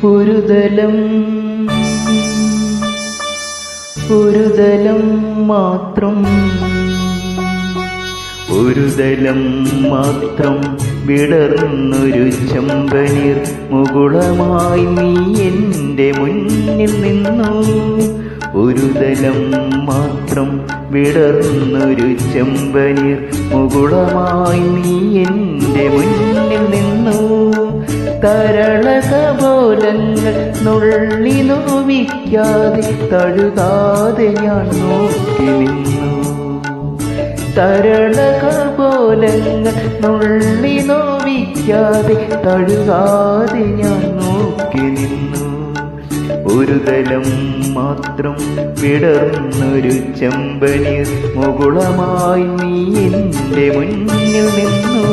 ഒരു തലം മാത്രം വിടർന്നൊരു ചെമ്പനീർ മുകുളമായി നീ എൻ്റെ മുന്നിൽ നിന്നു. ഒരു തലം മാത്രം വിടർന്നൊരു ചെമ്പനീർ മുകുളമായി നീ എൻ്റെ മുന്നിൽ നിന്നു. തരളകപോലങ്ങൾ നുള്ളി നോവിക്കാതെ തഴുകാതെ ഞാൻ നോക്കി നിന്നു. തരളകപോലങ്ങൾ നുള്ളി നോവിക്കാതെ തഴുകാതെ ഞാൻ നോക്കി നിന്നു. ഒരു തലം മാത്രം വിടർന്നൊരു ചെമ്പനീർ മുകുളമായി നീ എൻ്റെ മുന്നിൽ നിന്നു.